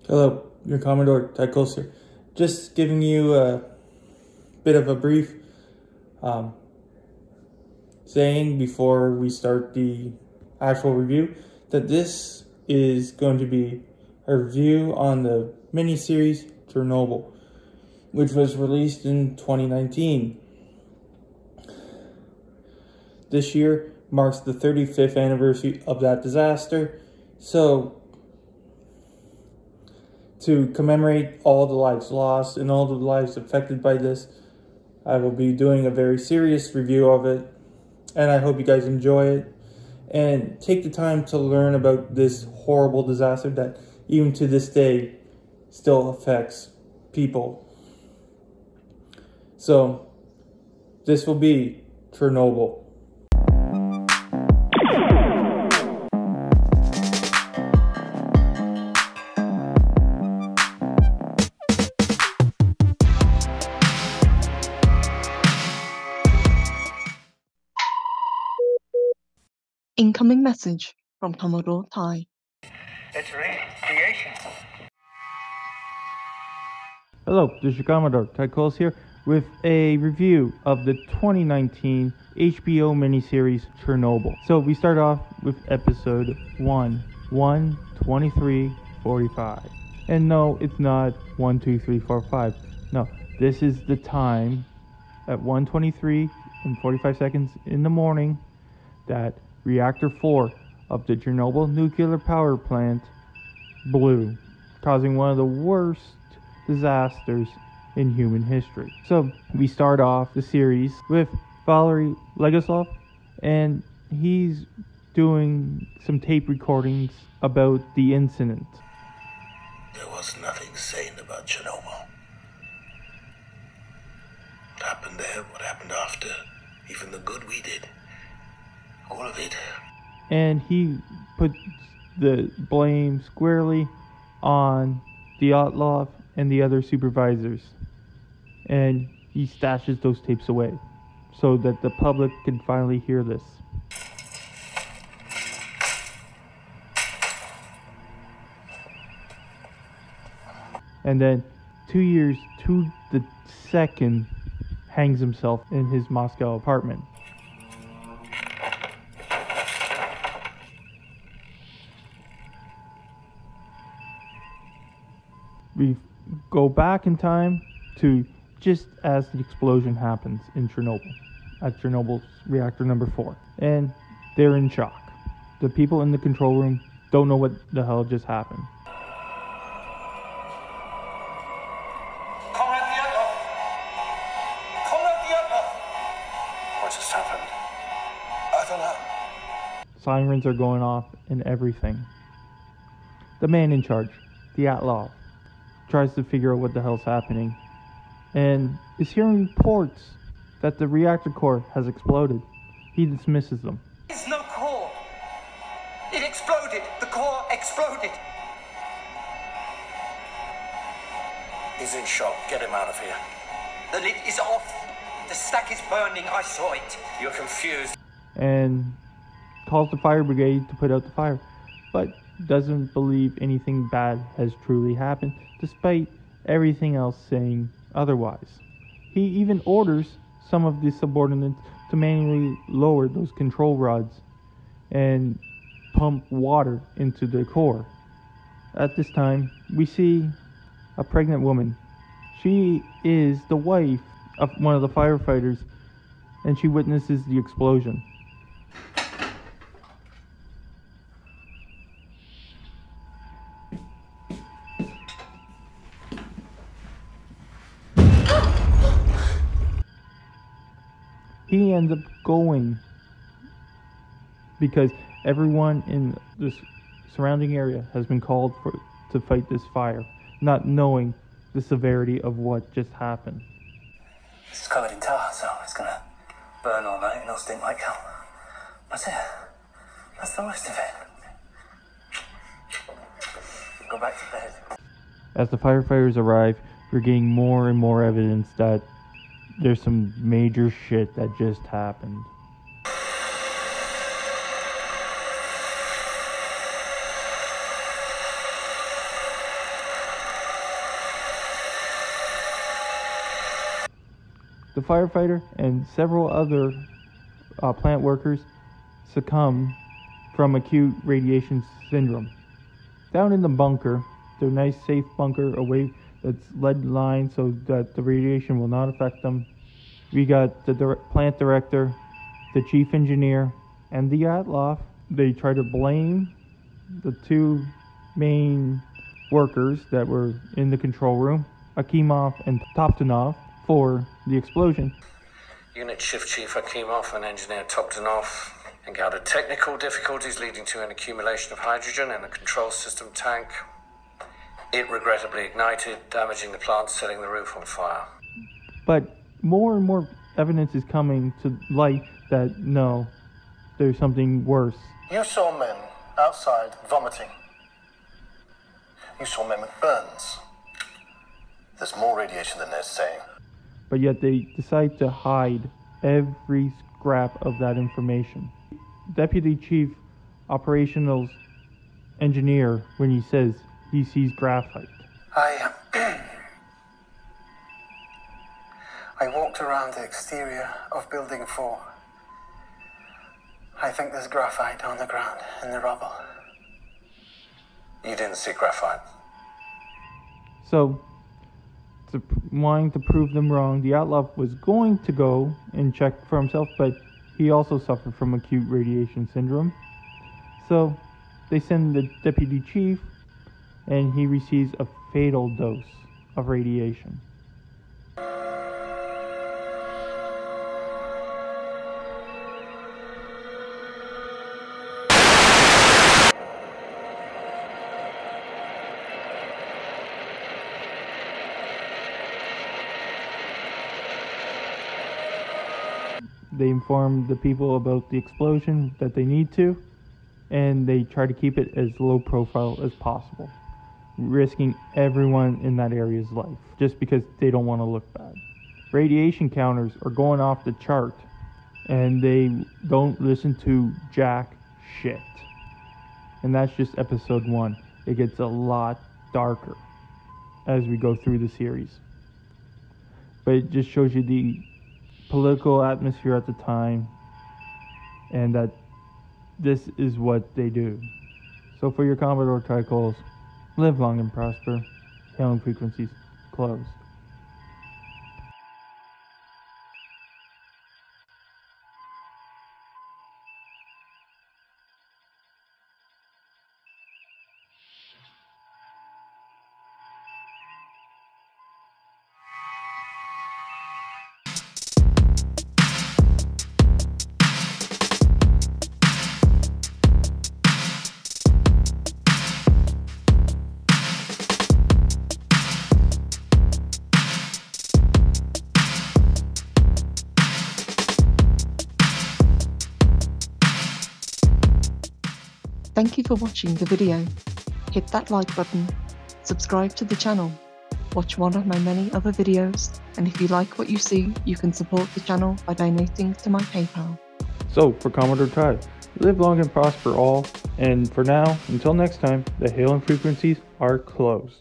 Hello, your Commodore Tychos here. Just giving you a bit of a brief saying before we start the actual review that this is going to be a review on the miniseries Chernobyl, which was released in 2019. This year marks the 35th anniversary of that disaster, so to commemorate all the lives lost and all the lives affected by this, I will be doing a very serious review of it, and I hope you guys enjoy it and take the time to learn about this horrible disaster that even to this day still affects people. So this will be Chernobyl. Incoming message from Commodore Ty. It's creation. Hello, this is your Commodore Tychos here with a review of the 2019 HBO miniseries Chernobyl. So we start off with episode 1:23:45. And no, it's not 1, 2, 3, 4, 5. No, this is the time at 1:23:45 in the morning that Reactor 4 of the Chernobyl nuclear power plant blew, causing one of the worst disasters in human history. So we start off the series with Valery Legasov, and he's doing some tape recordings about the incident. There was nothing sane about Chernobyl. What happened there, what happened after, even the good we did. All of it. And he puts the blame squarely on Dyatlov and the other supervisors. And he stashes those tapes away so that the public can finally hear this. And then 2 years to the second hangs himself in his Moscow apartment. We go back in time to just as the explosion happens in Chernobyl, at Chernobyl's reactor number 4. And they're in shock. The people in the control room don't know what the hell just happened. Comrade Dyatlov! Comrade Dyatlov! What just happened? I don't know. Sirens are going off and everything. The man in charge, Dyatlov, tries to figure out what the hell's happening and is hearing reports that the reactor core has exploded. He dismisses them. There's no core. It exploded. The core exploded. He's in shock. Get him out of here. The lid is off. The stack is burning. I saw it. You're confused. And calls the fire brigade to put out the fire, but doesn't believe anything bad has truly happened, despite everything else saying otherwise. He even orders some of the subordinates to manually lower those control rods and pump water into the core. At this time, we see a pregnant woman. She is the wife of one of the firefighters, and she witnesses the explosion. He ends up going because everyone in this surrounding area has been called to fight this fire, not knowing the severity of what just happened. This is covered in tar, so it's gonna burn all night and it'll stink like hell. That's it. That's the worst of it. Go back to bed. As the firefighters arrive, we're getting more and more evidence that there's some major shit that just happened. The firefighter and several other plant workers succumb from acute radiation syndrome. Down in the bunker, their nice safe bunker away that's lead lined so that the radiation will not affect them. We got the plant director, the chief engineer, and the Dyatlov. They try to blame the two main workers that were in the control room, Akimov and Toptonov, for the explosion. Unit Shift Chief Akimov and Engineer Toptonov encountered technical difficulties leading to an accumulation of hydrogen in the control system tank. It regrettably ignited, damaging the plant, setting the roof on fire. But more and more evidence is coming to light that no, there's something worse. You saw men outside vomiting. You saw men with burns. There's more radiation than they're saying. But yet they decide to hide every scrap of that information. Deputy Chief Operationals Engineer, when he says he sees graphite. I walked around the exterior of Building 4. I think there's graphite on the ground in the rubble. You didn't see graphite? So, wanting to prove them wrong, Dyatlov was going to go and check for himself, but he also suffered from acute radiation syndrome. So, they send the deputy chief, and he receives a fatal dose of radiation. They inform the people about the explosion that they need to, and they try to keep it as low profile as possible, risking everyone in that area's life just because they don't want to look bad. Radiation counters are going off the chart, and they don't listen to jack shit. And that's just episode 1. It gets a lot darker as we go through the series. But it just shows you the political atmosphere at the time, and that this is what they do. So for your Commodore Tricols, live long and prosper. Hailing frequencies closed. Thank you for watching the video. Hit that like button, subscribe to the channel, watch one of my many other videos, and if you like what you see, you can support the channel by donating to my PayPal. So for Commodore Ty, live long and prosper all, and for now, until next time, the hailing frequencies are closed.